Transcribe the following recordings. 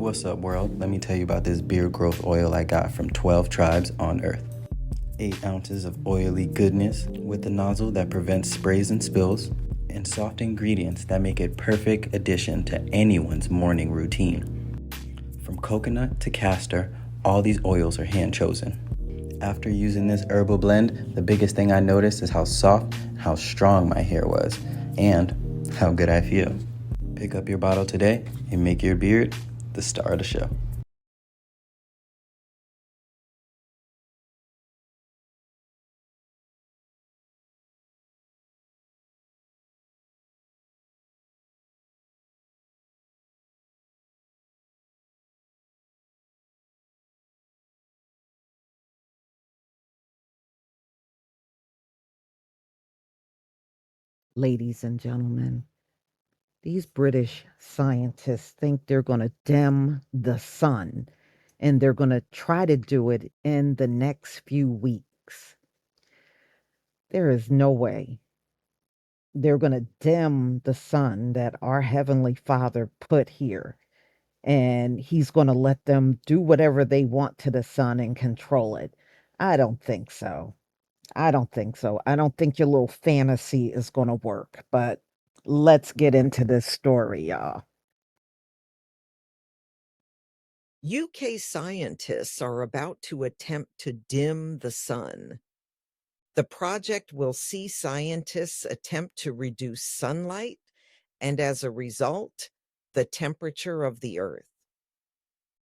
What's up, world? Let me tell you about this beard growth oil I got from 12 tribes on Earth. 8 ounces of oily goodness with a nozzle that prevents sprays and spills, and soft ingredients that make it perfect addition to anyone's morning routine. From coconut to castor, all these oils are hand chosen. After using this herbal blend, the biggest thing I noticed is how soft and how strong my hair was, and how good I feel. Pick up your bottle today and make your beard the star of the show. Ladies and gentlemen, these British scientists think they're going to dim the sun, and they're going to try to do it in the next few weeks. There is no way they're going to dim the sun that our Heavenly Father put here, and He's going to let them do whatever they want to the sun and control it. I don't think so. I don't think so. I don't think your little fantasy is going to work, but let's get into this story, y'all. UK scientists are about to attempt to dim the sun. The project will see scientists attempt to reduce sunlight and, as a result, the temperature of the Earth.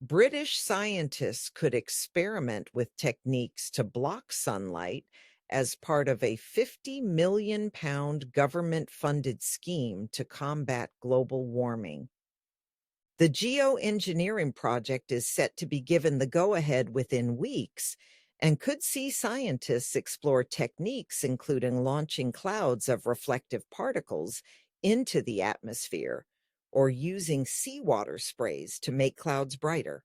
British scientists could experiment with techniques to block sunlight as part of a £50 million government-funded scheme to combat global warming. The geoengineering project is set to be given the go-ahead within weeks and could see scientists explore techniques including launching clouds of reflective particles into the atmosphere or using seawater sprays to make clouds brighter.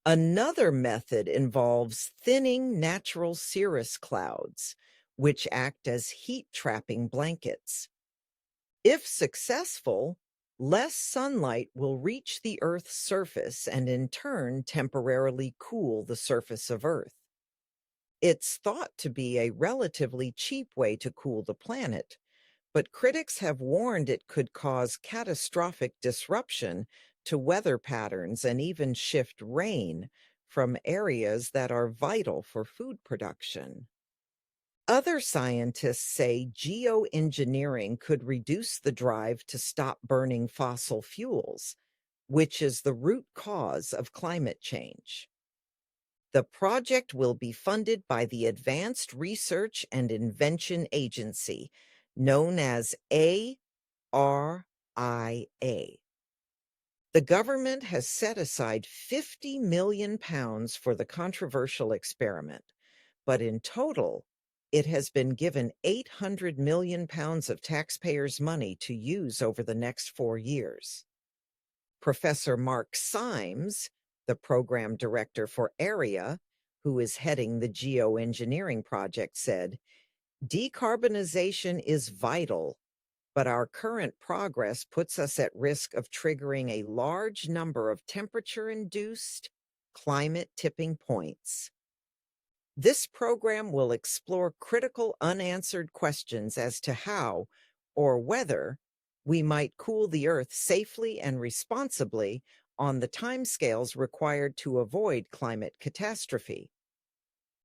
Another method involves thinning natural cirrus clouds, which act as heat-trapping blankets. If successful, less sunlight will reach the Earth's surface and in turn temporarily cool the surface of Earth. It's thought to be a relatively cheap way to cool the planet, but critics have warned it could cause catastrophic disruption to weather patterns and even shift rain from areas that are vital for food production. Other scientists say geoengineering could reduce the drive to stop burning fossil fuels, which is the root cause of climate change. The project will be funded by the Advanced Research and Invention Agency, known as ARIA. The government has set aside £50 million for the controversial experiment, but in total, it has been given £800 million of taxpayers' money to use over the next 4 years. Professor Mark Symes, the program director for ARIA, who is heading the geoengineering project, said, "Decarbonization is vital, but our current progress puts us at risk of triggering a large number of temperature-induced climate tipping points. This program will explore critical unanswered questions as to how or whether we might cool the Earth safely and responsibly on the timescales required to avoid climate catastrophe."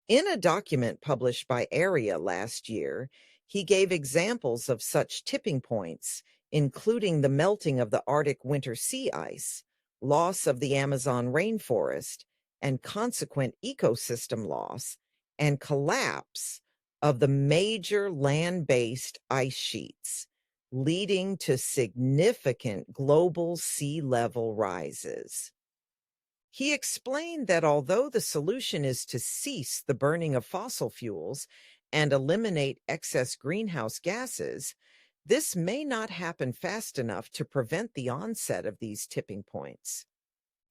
In a document published by ARIA last year, he gave examples of such tipping points, including the melting of the Arctic winter sea ice, loss of the Amazon rainforest, and consequent ecosystem loss, and collapse of the major land-based ice sheets, leading to significant global sea level rises. He explained that although the solution is to cease the burning of fossil fuels and eliminate excess greenhouse gases, this may not happen fast enough to prevent the onset of these tipping points.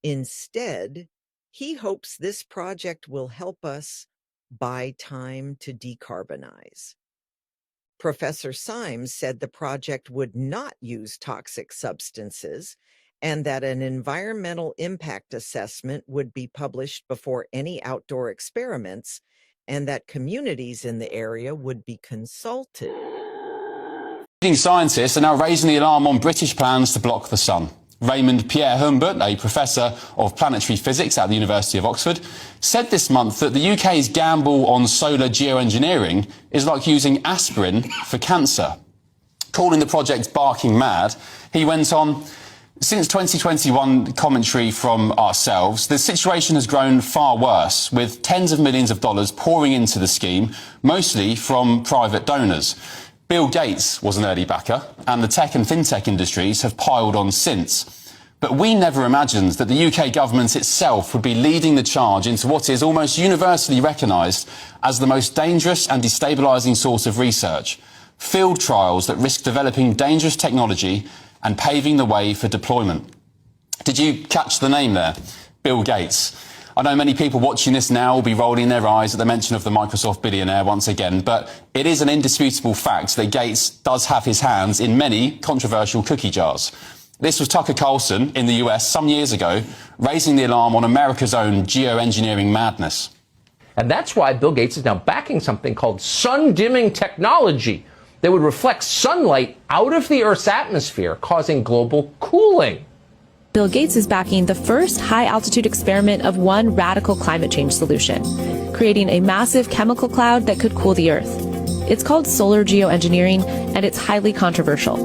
Instead, he hopes this project will help us buy time to decarbonize. Professor Symes said the project would not use toxic substances and that an environmental impact assessment would be published before any outdoor experiments, and that communities in the area would be consulted. Leading scientists are now raising the alarm on British plans to block the sun. Raymond Pierre Humbert, a professor of planetary physics at the University of Oxford, said this month that the UK's gamble on solar geoengineering is like using aspirin for cancer. Calling the project barking mad, he went on, "Since 2021 commentary from ourselves, the situation has grown far worse, with tens of millions of dollars pouring into the scheme, mostly from private donors. Bill Gates was an early backer, and the tech and fintech industries have piled on since. But we never imagined that the UK government itself would be leading the charge into what is almost universally recognised as the most dangerous and destabilising source of research. Field trials that risk developing dangerous technology and paving the way for deployment." Did you catch the name there? Bill Gates. I know many people watching this now will be rolling their eyes at the mention of the Microsoft billionaire once again, but it is an indisputable fact that Gates does have his hands in many controversial cookie jars. This was Tucker Carlson in the US some years ago, raising the alarm on America's own geoengineering madness. And that's why Bill Gates is now backing something called sun-dimming technology that would reflect sunlight out of the Earth's atmosphere, causing global cooling. Bill Gates is backing the first high-altitude experiment of one radical climate change solution, creating a massive chemical cloud that could cool the Earth. It's called solar geoengineering, and it's highly controversial.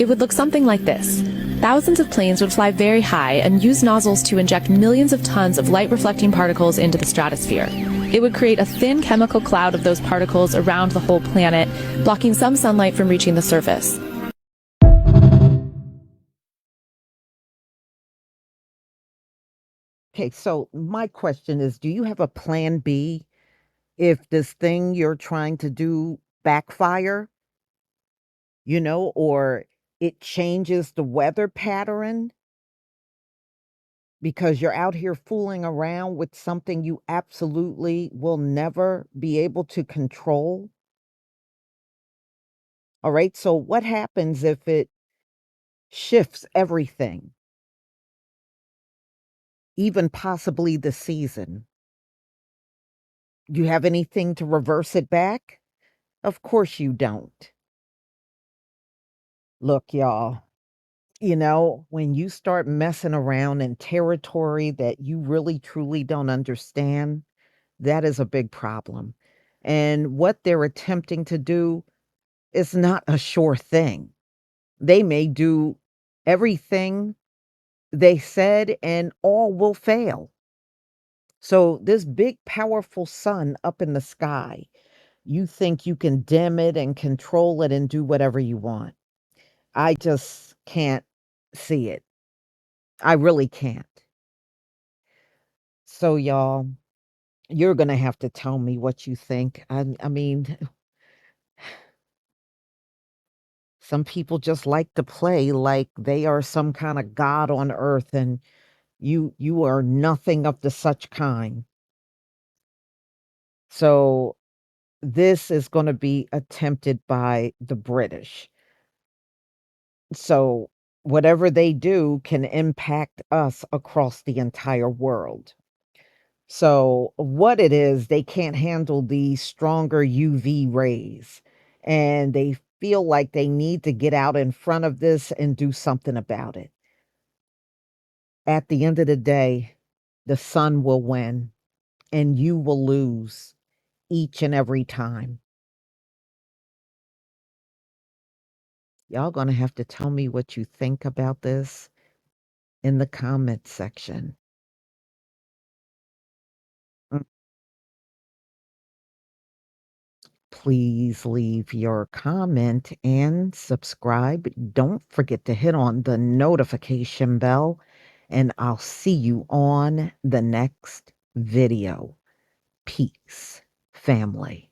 It would look something like this. Thousands of planes would fly very high and use nozzles to inject millions of tons of light-reflecting particles into the stratosphere. It would create a thin chemical cloud of those particles around the whole planet, blocking some sunlight from reaching the surface. Okay, so my question is, do you have a plan B if this thing you're trying to do backfire, or it changes the weather pattern because you're out here fooling around with something you absolutely will never be able to control? All right, so what happens if it shifts everything, even possibly the season? Do you have anything to reverse it back? Of course you don't. Look, y'all, when you start messing around in territory that you really truly don't understand, that is a big problem. And what they're attempting to do is not a sure thing. They may do everything they said and all will fail. So, this big, powerful sun up in the sky, you think you can dim it and control it and do whatever you want. I just can't see it. I really can't. So, y'all, you're going to have to tell me what you think. I mean, some people just like to play like they are some kind of god on earth, and you are nothing of the such kind. So this is going to be attempted by the British. So whatever they do can impact us across the entire world. So what it is, they can't handle the stronger UV rays, and they feel like they need to get out in front of this and do something about it. At the end of the day, the sun will win and you will lose each and every time. Y'all gonna have to tell me what you think about this in the comment section. Mm. Please leave your comment and subscribe. Don't forget to hit on the notification bell, and I'll see you on the next video. Peace, family.